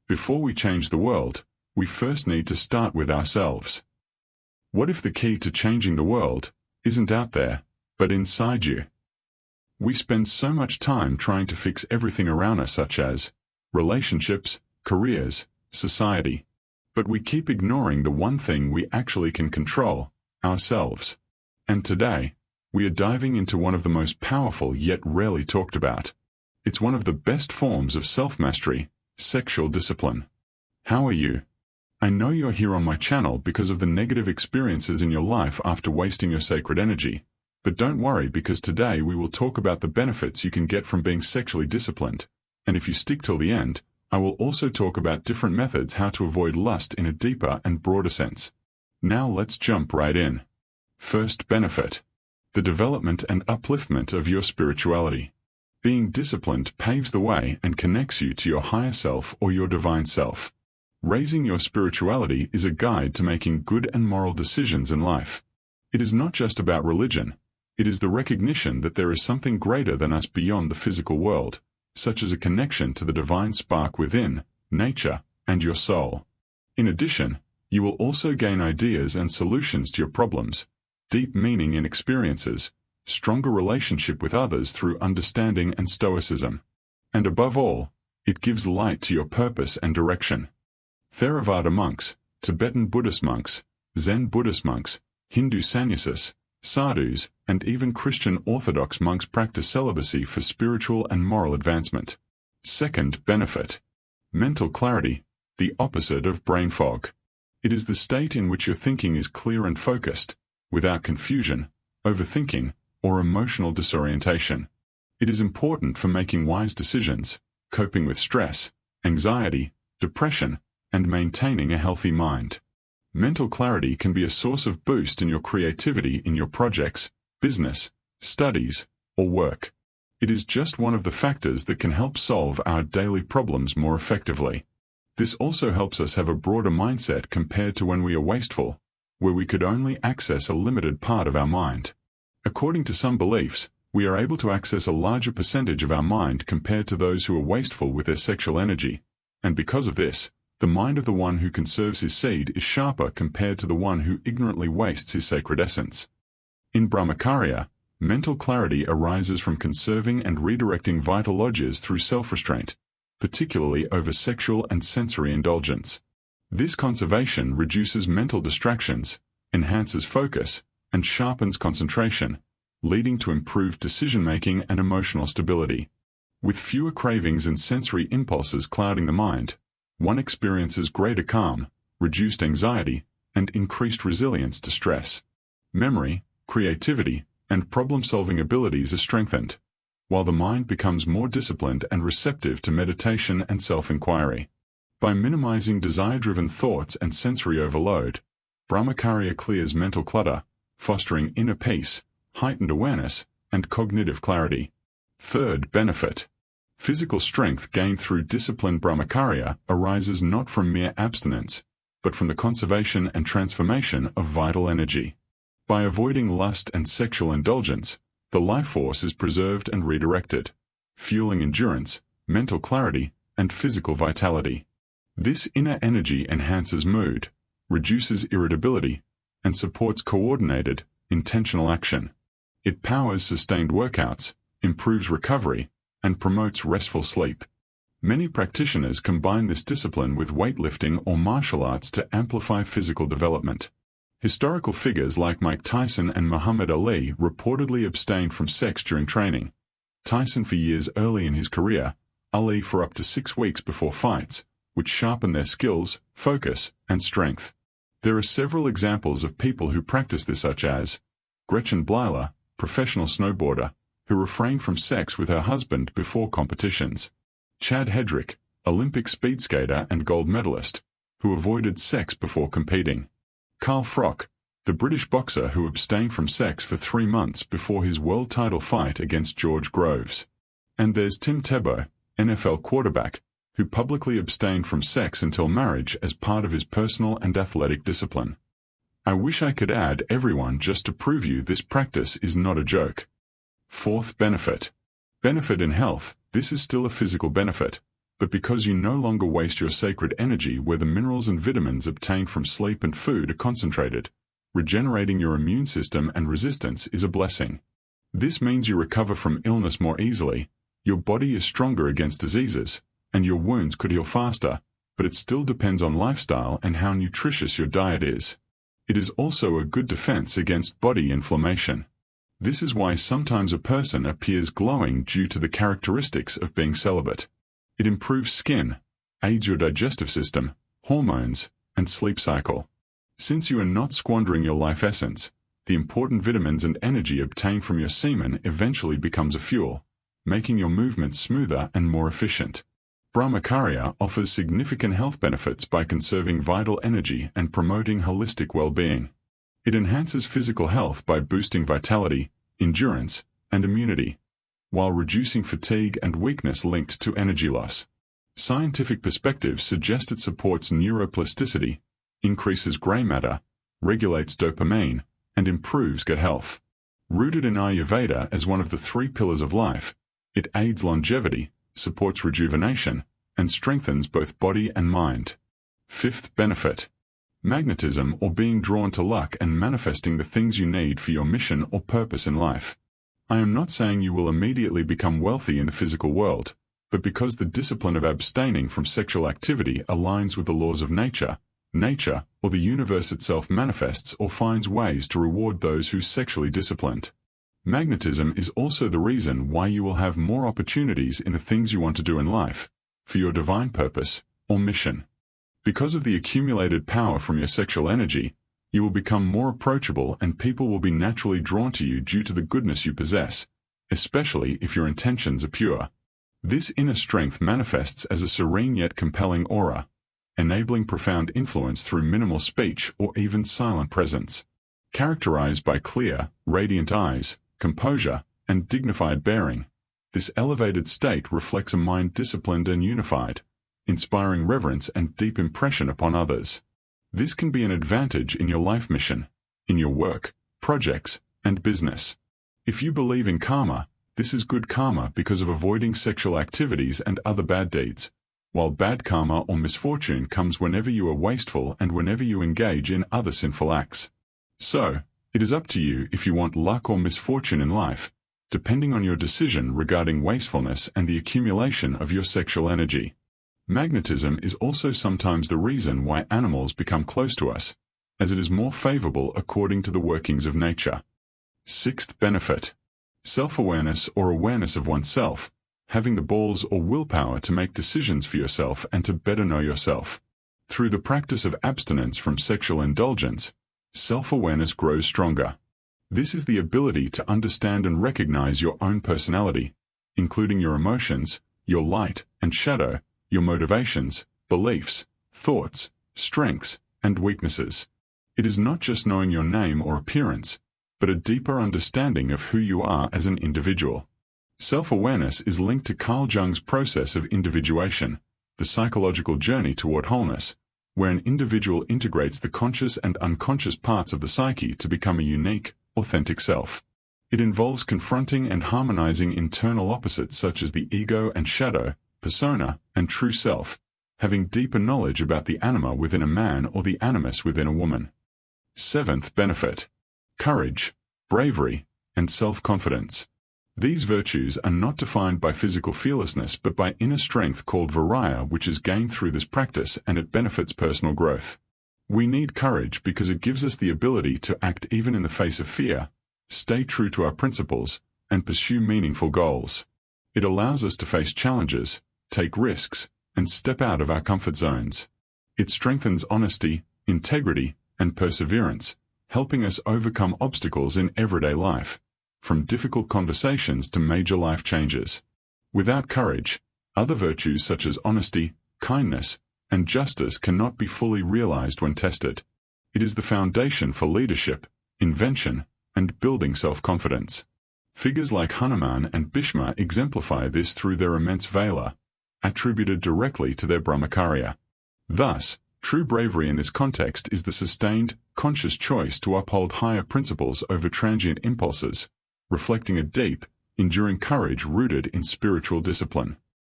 Before we change the world, we first need to start with ourselves. What if the key to changing the world isn't out there, but inside you? We spend so much time trying to fix everything around us, such as relationships, careers, society. But we keep ignoring the one thing we actually can control, ourselves. And today, we are diving into one of the most powerful yet rarely talked about. It's one of the best forms of self-mastery, sexual discipline. How are you? I know you're here on my channel because of the negative experiences in your life after wasting your sacred energy. But don't worry, because today we will talk about the benefits you can get from being sexually disciplined. And if you stick till the end, I will also talk about different methods how to avoid lust in a deeper and broader sense. Now let's jump right in. First benefit: the development and upliftment of your spirituality. Being disciplined paves the way and connects you to your higher self or your divine self. Raising your spirituality is a guide to making good and moral decisions in life. It is not just about religion. It is the recognition that there is something greater than us beyond the physical world, such as a connection to the divine spark within, nature, and your soul. In addition, you will also gain ideas and solutions to your problems, deep meaning in experiences, stronger relationship with others through understanding and stoicism. And above all, it gives light to your purpose and direction. Theravada monks, Tibetan Buddhist monks, Zen Buddhist monks, Hindu sannyasis, sadhus, and even Christian Orthodox monks practice celibacy for spiritual and moral advancement. Second benefit: mental clarity, the opposite of brain fog. It is the state in which your thinking is clear and focused, without confusion, overthinking, or emotional disorientation. It is important for making wise decisions, coping with stress, anxiety, depression, and maintaining a healthy mind. Mental clarity can be a source of boost in your creativity in your projects, business, studies, or work. It is just one of the factors that can help solve our daily problems more effectively. This also helps us have a broader mindset compared to when we are wasteful, where we could only access a limited part of our mind. According to some beliefs, we are able to access a larger percentage of our mind compared to those who are wasteful with their sexual energy. And because of this, the mind of the one who conserves his seed is sharper compared to the one who ignorantly wastes his sacred essence. In Brahmacharya, mental clarity arises from conserving and redirecting vital lodges through self-restraint, particularly over sexual and sensory indulgence. This conservation reduces mental distractions, enhances focus, and sharpens concentration, leading to improved decision-making and emotional stability. With fewer cravings and sensory impulses clouding the mind, one experiences greater calm, reduced anxiety, and increased resilience to stress. Memory, creativity, and problem-solving abilities are strengthened, while the mind becomes more disciplined and receptive to meditation and self-inquiry. By minimizing desire-driven thoughts and sensory overload, Brahmacharya clears mental clutter, fostering inner peace, heightened awareness, and cognitive clarity. Third benefit: physical strength gained through disciplined Brahmacharya arises not from mere abstinence, but from the conservation and transformation of vital energy. By avoiding lust and sexual indulgence, the life force is preserved and redirected, fueling endurance, mental clarity, and physical vitality. This inner energy enhances mood, reduces irritability, and supports coordinated, intentional action. It powers sustained workouts, improves recovery, and promotes restful sleep. Many practitioners combine this discipline with weightlifting or martial arts to amplify physical development. Historical figures like Mike Tyson and Muhammad Ali reportedly abstained from sex during training. Tyson for years early in his career, Ali for up to 6 weeks before fights, which sharpen their skills, focus, and strength. There are several examples of people who practice this, such as Gretchen Bleiler, professional snowboarder, who refrained from sex with her husband before competitions. Chad Hedrick, Olympic speed skater and gold medalist, who avoided sex before competing. Carl Froch, the British boxer who abstained from sex for 3 months before his world title fight against George Groves. And there's Tim Tebow, NFL quarterback, who publicly abstained from sex until marriage as part of his personal and athletic discipline. I wish I could add everyone just to prove you this practice is not a joke. Fourth benefit: benefit in health. This is still a physical benefit, but because you no longer waste your sacred energy where the minerals and vitamins obtained from sleep and food are concentrated. Regenerating your immune system and resistance is a blessing. This means you recover from illness more easily, your body is stronger against diseases, and your wounds could heal faster, but it still depends on lifestyle and how nutritious your diet is. It is also a good defense against body inflammation. This is why sometimes a person appears glowing due to the characteristics of being celibate. It improves skin, aids your digestive system, hormones, and sleep cycle. Since you are not squandering your life essence, the important vitamins and energy obtained from your semen eventually becomes a fuel, making your movements smoother and more efficient. Brahmacharya offers significant health benefits by conserving vital energy and promoting holistic well-being. It enhances physical health by boosting vitality, endurance, and immunity, while reducing fatigue and weakness linked to energy loss. Scientific perspectives suggest it supports neuroplasticity, increases gray matter, regulates dopamine, and improves gut health. Rooted in Ayurveda as one of the 3 pillars of life, it aids longevity, supports rejuvenation, and strengthens both body and mind. 5th benefit. Magnetism, or being drawn to luck and manifesting the things you need for your mission or purpose in life. I am not saying you will immediately become wealthy in the physical world, but because the discipline of abstaining from sexual activity aligns with the laws of nature, or the universe itself manifests or finds ways to reward those who sexually disciplined. Magnetism is also the reason why you will have more opportunities in the things you want to do in life, for your divine purpose or mission. Because of the accumulated power from your sexual energy, you will become more approachable and people will be naturally drawn to you due to the goodness you possess, especially if your intentions are pure. This inner strength manifests as a serene yet compelling aura, enabling profound influence through minimal speech or even silent presence. Characterized by clear, radiant eyes, composure, and dignified bearing, this elevated state reflects a mind disciplined and unified, inspiring reverence and deep impression upon others. This can be an advantage in your life mission, in your work, projects, and business. If you believe in karma, this is good karma because of avoiding sexual activities and other bad deeds, while bad karma or misfortune comes whenever you are wasteful and whenever you engage in other sinful acts. So, it is up to you if you want luck or misfortune in life, depending on your decision regarding wastefulness and the accumulation of your sexual energy. Magnetism is also sometimes the reason why animals become close to us, as it is more favorable according to the workings of nature. 6th benefit. Self-awareness or awareness of oneself, having the balls or willpower to make decisions for yourself and to better know yourself. Through the practice of abstinence from sexual indulgence, self-awareness grows stronger. This is the ability to understand and recognize your own personality, including your emotions, your light and shadow, your motivations, beliefs, thoughts, strengths, and weaknesses. It is not just knowing your name or appearance, but a deeper understanding of who you are as an individual. Self-awareness is linked to Carl Jung's process of individuation, the psychological journey toward wholeness, where an individual integrates the conscious and unconscious parts of the psyche to become a unique, authentic self. It involves confronting and harmonizing internal opposites such as the ego and shadow, persona, and true self, having deeper knowledge about the anima within a man or the animus within a woman. 7th benefit. Courage, bravery, and self-confidence. These virtues are not defined by physical fearlessness but by inner strength called virya, which is gained through this practice, and it benefits personal growth. We need courage because it gives us the ability to act even in the face of fear, stay true to our principles, and pursue meaningful goals. It allows us to face challenges, take risks, and step out of our comfort zones. It strengthens honesty, integrity, and perseverance, helping us overcome obstacles in everyday life, from difficult conversations to major life changes. Without courage, other virtues such as honesty, kindness, and justice cannot be fully realized when tested. It is the foundation for leadership, invention, and building self-confidence. Figures like Hanuman and Bhishma exemplify this through their immense valor, attributed directly to their brahmacharya. Thus, true bravery in this context is the sustained, conscious choice to uphold higher principles over transient impulses, reflecting a deep, enduring courage rooted in spiritual discipline.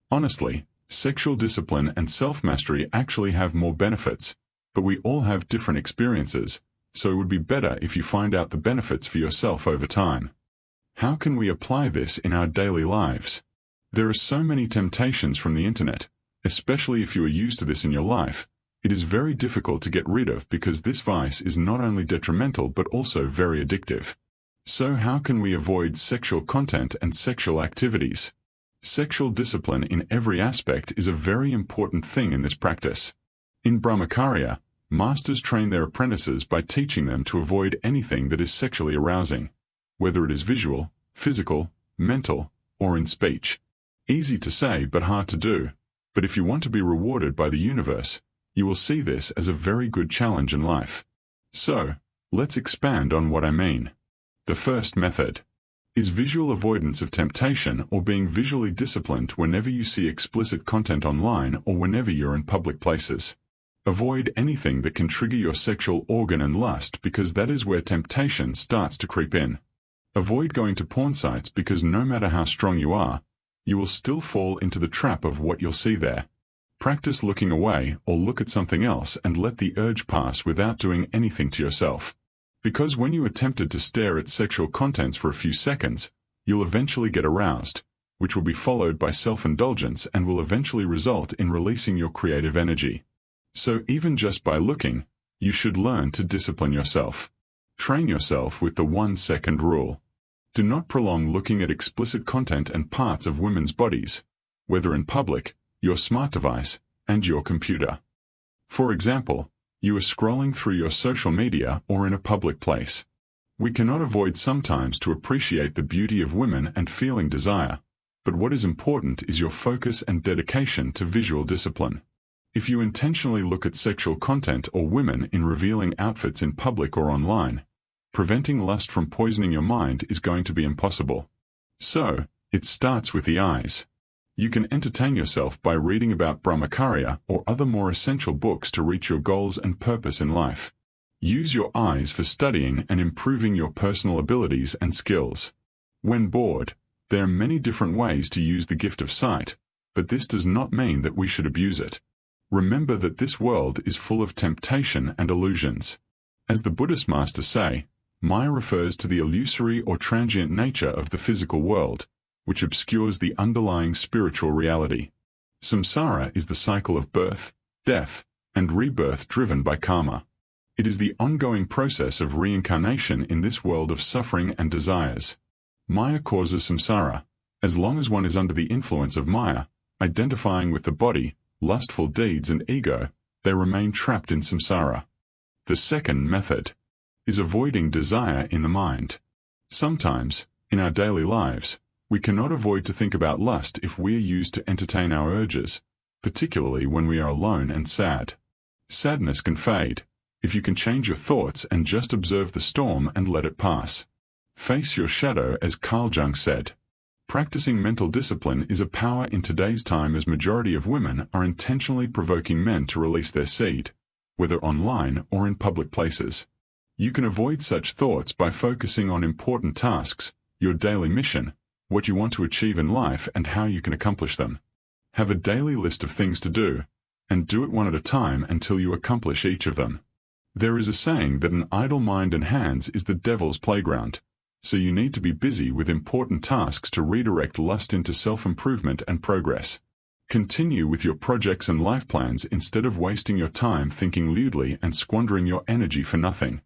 Honestly, Sexual discipline and self-mastery actually have more benefits, but we all have different experiences, so it would be better if you find out the benefits for yourself over time. How can we apply this in our daily lives? There are so many temptations from the internet, especially if you are used to this in your life. It is very difficult to get rid of because this vice is not only detrimental but also very addictive. So how can we avoid sexual content and sexual activities? Sexual discipline in every aspect is a very important thing in this practice. In Brahmacharya, masters train their apprentices by teaching them to avoid anything that is sexually arousing, whether it is visual, physical, mental, or in speech. Easy to say but hard to do, but if you want to be rewarded by the universe, you will see this as a very good challenge in life. So, let's expand on what I mean. The first method is visual avoidance of temptation, or being visually disciplined whenever you see explicit content online or whenever you're in public places. Avoid anything that can trigger your sexual organ and lust because that is where temptation starts to creep in. Avoid going to porn sites because no matter how strong you are, you will still fall into the trap of what you'll see there. Practice looking away or look at something else and let the urge pass without doing anything to yourself. Because when you are tempted to stare at sexual contents for a few seconds, you'll eventually get aroused, which will be followed by self-indulgence and will eventually result in releasing your creative energy. So even just by looking, you should learn to discipline yourself. Train yourself with the 1-second rule. Do not prolong looking at explicit content and parts of women's bodies, whether in public, your smart device, and your computer. For example, you are scrolling through your social media or in a public place. We cannot avoid sometimes to appreciate the beauty of women and feeling desire, but what is important is your focus and dedication to visual discipline. If you intentionally look at sexual content or women in revealing outfits in public or online, preventing lust from poisoning your mind is going to be impossible. So, it starts with the eyes. You can entertain yourself by reading about Brahmacharya or other more essential books to reach your goals and purpose in life. Use your eyes for studying and improving your personal abilities and skills. When bored, there are many different ways to use the gift of sight, but this does not mean that we should abuse it. Remember that this world is full of temptation and illusions. As the Buddhist masters say, Maya refers to the illusory or transient nature of the physical world, which obscures the underlying spiritual reality. Samsara is the cycle of birth, death, and rebirth driven by karma. It is the ongoing process of reincarnation in this world of suffering and desires. Maya causes samsara. As long as one is under the influence of Maya, identifying with the body, lustful deeds and ego, they remain trapped in samsara. The second method is avoiding desire in the mind. Sometimes, in our daily lives, we cannot avoid to think about lust if we are used to entertain our urges, particularly when we are alone and sad. Sadness can fade, if you can change your thoughts and just observe the storm and let it pass. Face your shadow, as Carl Jung said. Practicing mental discipline is a power in today's time, as majority of women are intentionally provoking men to release their seed, whether online or in public places. You can avoid such thoughts by focusing on important tasks, your daily mission, what you want to achieve in life and how you can accomplish them. Have a daily list of things to do, and do it one at a time until you accomplish each of them. There is a saying that an idle mind and hands is the devil's playground, so you need to be busy with important tasks to redirect lust into self-improvement and progress. Continue with your projects and life plans instead of wasting your time thinking lewdly and squandering your energy for nothing.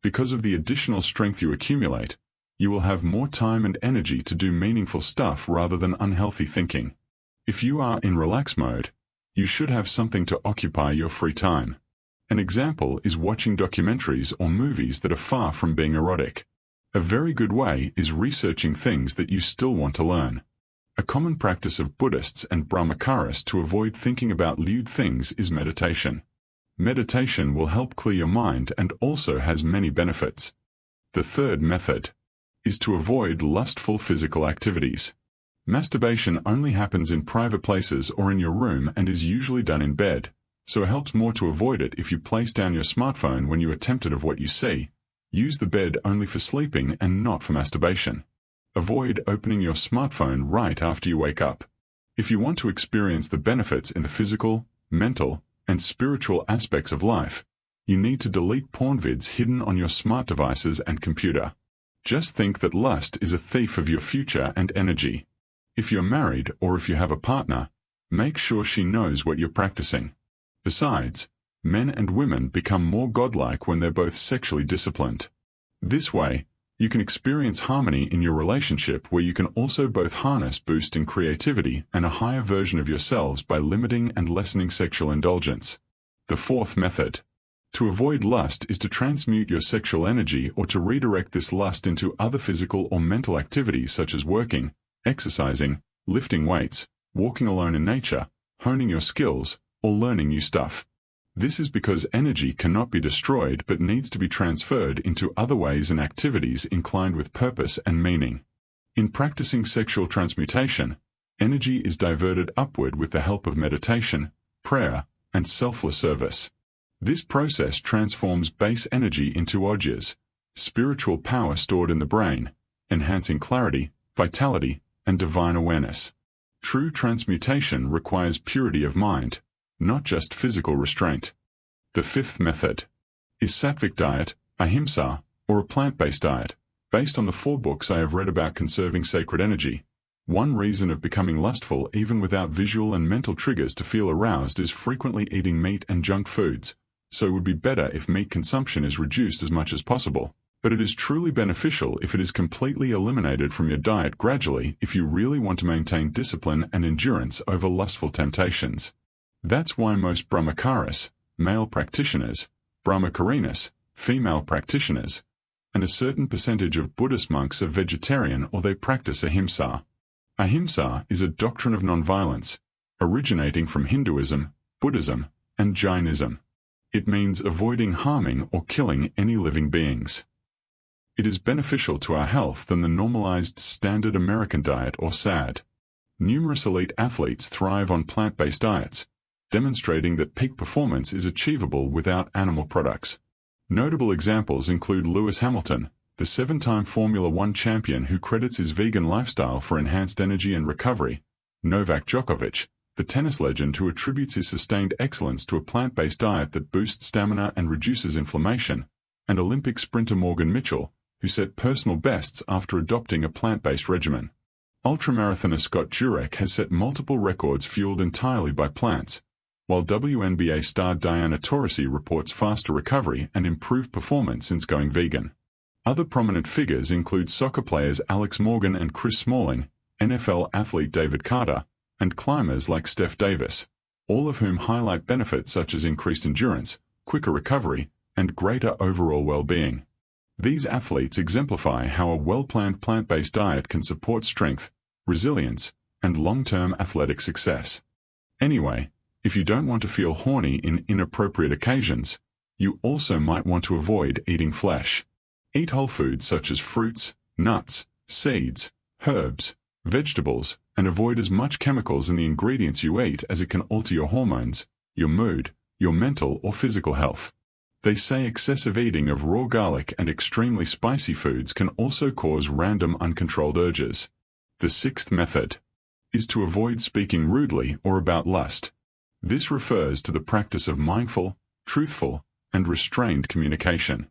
Because of the additional strength you accumulate, you will have more time and energy to do meaningful stuff rather than unhealthy thinking. If you are in relax mode, you should have something to occupy your free time. An example is watching documentaries or movies that are far from being erotic. A very good way is researching things that you still want to learn. A common practice of Buddhists and Brahmacharis to avoid thinking about lewd things is meditation. Meditation will help clear your mind and also has many benefits. The third method is to avoid lustful physical activities. Masturbation only happens in private places or in your room and is usually done in bed, so it helps more to avoid it if you place down your smartphone when you are tempted of what you see. Use the bed only for sleeping and not for masturbation. Avoid opening your smartphone right after you wake up. If you want to experience the benefits in the physical, mental, and spiritual aspects of life, you need to delete porn vids hidden on your smart devices and computer. Just think that lust is a thief of your future and energy. If you're married or if you have a partner, make sure she knows what you're practicing. Besides, men and women become more godlike when they're both sexually disciplined. This way, you can experience harmony in your relationship where you can also both harness boosting creativity and a higher version of yourselves by limiting and lessening sexual indulgence. The fourth method. To avoid lust is to transmute your sexual energy or to redirect this lust into other physical or mental activities such as working, exercising, lifting weights, walking alone in nature, honing your skills, or learning new stuff. This is because energy cannot be destroyed but needs to be transferred into other ways and activities inclined with purpose and meaning. In practicing sexual transmutation, energy is diverted upward with the help of meditation, prayer, and selfless service. This process transforms base energy into ojas, spiritual power stored in the brain, enhancing clarity, vitality, and divine awareness. True transmutation requires purity of mind, not just physical restraint. The fifth method is sattvic diet, ahimsa, or a plant-based diet, based on the 4 books I have read about conserving sacred energy. One reason of becoming lustful even without visual and mental triggers to feel aroused is frequently eating meat and junk foods, so it would be better if meat consumption is reduced as much as possible. But it is truly beneficial if it is completely eliminated from your diet gradually if you really want to maintain discipline and endurance over lustful temptations. That's why most brahmacharis, male practitioners, brahmacharinis, female practitioners, and a certain percentage of Buddhist monks are vegetarian or they practice ahimsa. Ahimsa is a doctrine of nonviolence, originating from Hinduism, Buddhism, and Jainism. It means avoiding harming or killing any living beings. It is beneficial to our health than the normalized standard American diet or SAD. Numerous elite athletes thrive on plant-based diets, demonstrating that peak performance is achievable without animal products. Notable examples include Lewis Hamilton, the 7-time Formula One champion who credits his vegan lifestyle for enhanced energy and recovery, Novak Djokovic, the tennis legend who attributes his sustained excellence to a plant-based diet that boosts stamina and reduces inflammation, and Olympic sprinter Morgan Mitchell, who set personal bests after adopting a plant-based regimen. Ultramarathoner Scott Jurek has set multiple records fueled entirely by plants, while WNBA star Diana Taurasi reports faster recovery and improved performance since going vegan. Other prominent figures include soccer players Alex Morgan and Chris Smalling, NFL athlete David Carter, and climbers like Steph Davis, all of whom highlight benefits such as increased endurance, quicker recovery, and greater overall well-being. These athletes exemplify how a well-planned plant-based diet can support strength, resilience, and long-term athletic success. Anyway, if you don't want to feel horny in inappropriate occasions, you also might want to avoid eating flesh. Eat whole foods such as fruits, nuts, seeds, herbs, vegetables, and avoid as much chemicals in the ingredients you eat as it can alter your hormones, your mood, your mental or physical health. They say excessive eating of raw garlic and extremely spicy foods can also cause random uncontrolled urges. The sixth method is to avoid speaking rudely or about lust. This refers to the practice of mindful, truthful, and restrained communication.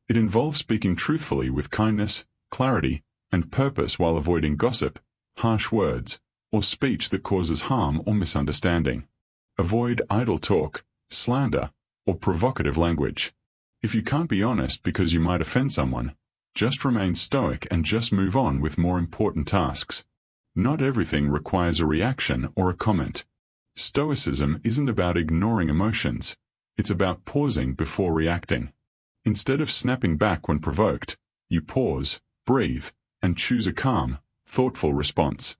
It involves speaking truthfully with kindness, clarity, and purpose while avoiding gossip, harsh words, or speech that causes harm or misunderstanding. Avoid idle talk, slander, or provocative language. If you can't be honest because you might offend someone, just remain stoic and just move on with more important tasks. Not everything requires a reaction or a comment. Stoicism isn't about ignoring emotions, it's about pausing before reacting. Instead of snapping back when provoked, you pause, breathe, and choose a calm, thoughtful response.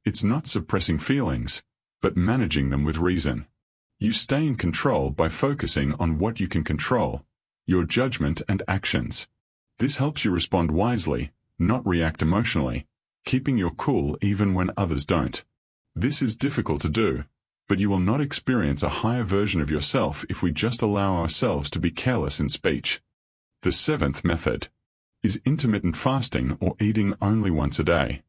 It's not suppressing feelings, but managing them with reason. You stay in control by focusing on what you can control, your judgment and actions. This helps you respond wisely, not react emotionally, keeping your cool even when others don't. This is difficult to do, but you will not experience a higher version of yourself if we just allow ourselves to be careless in speech. The seventh method is intermittent fasting or eating only once a day.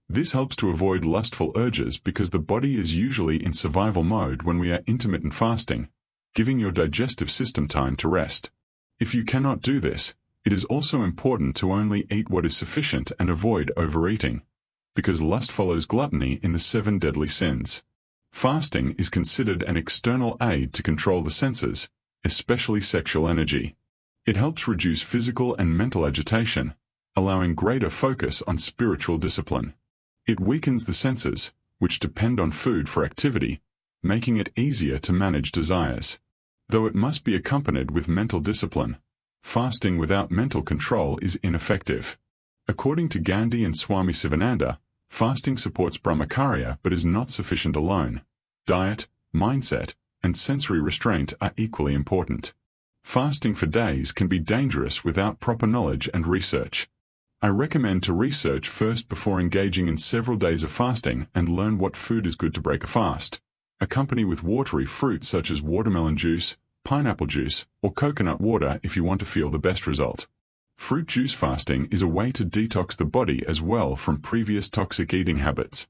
This helps to avoid lustful urges because the body is usually in survival mode when we are intermittent fasting, giving your digestive system time to rest. If you cannot do this, it is also important to only eat what is sufficient and avoid overeating, because lust follows gluttony in the 7 deadly sins. Fasting is considered an external aid to control the senses, especially sexual energy. It helps reduce physical and mental agitation, allowing greater focus on spiritual discipline. It weakens the senses, which depend on food for activity, making it easier to manage desires. Though it must be accompanied with mental discipline, fasting without mental control is ineffective. According to Gandhi and Swami Sivananda, fasting supports brahmacharya but is not sufficient alone. Diet, mindset, and sensory restraint are equally important. Fasting for days can be dangerous without proper knowledge and research. I recommend to research first before engaging in several days of fasting and learn what food is good to break a fast. Accompany with watery fruits such as watermelon juice, pineapple juice, or coconut water if you want to feel the best result. Fruit juice fasting is a way to detox the body as well from previous toxic eating habits.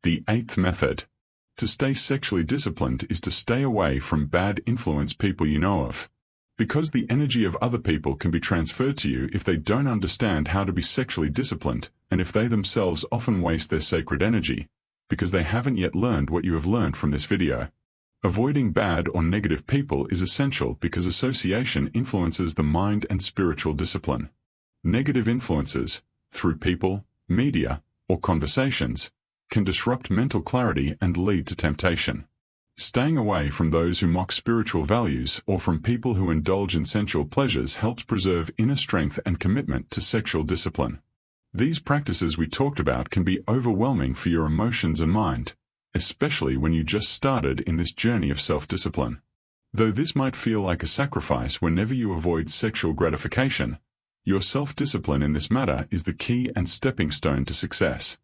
The 8th method to stay sexually disciplined is to stay away from bad influence people you know of. Because the energy of other people can be transferred to you if they don't understand how to be sexually disciplined, and if they themselves often waste their sacred energy, because they haven't yet learned what you have learned from this video. Avoiding bad or negative people is essential because association influences the mind and spiritual discipline. Negative influences, through people, media, or conversations, can disrupt mental clarity and lead to temptation. Staying away from those who mock spiritual values or from people who indulge in sensual pleasures helps preserve inner strength and commitment to sexual discipline. These practices we talked about can be overwhelming for your emotions and mind, especially when you just started in this journey of self-discipline. Though this might feel like a sacrifice whenever you avoid sexual gratification, your self-discipline in this matter is the key and stepping stone to success.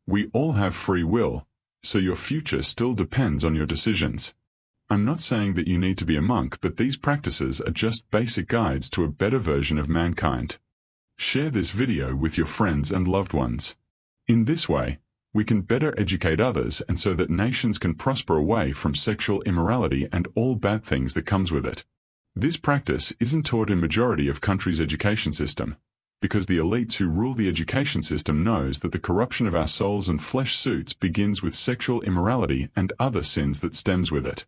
We all have free will, so your future still depends on your decisions. I'm not saying that you need to be a monk, but these practices are just basic guides to a better version of mankind. Share this video with your friends and loved ones. In this way, we can better educate others and so that nations can prosper away from sexual immorality and all bad things that comes with it. This practice isn't taught in majority of countries' education system, because the elites who rule the education system knows that the corruption of our souls and flesh suits begins with sexual immorality and other sins that stems with it.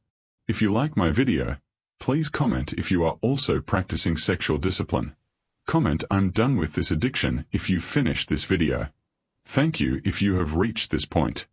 If you like my video, please comment if you are also practicing sexual discipline. Comment "I'm done with this addiction" if you finished this video. Thank you if you have reached this point.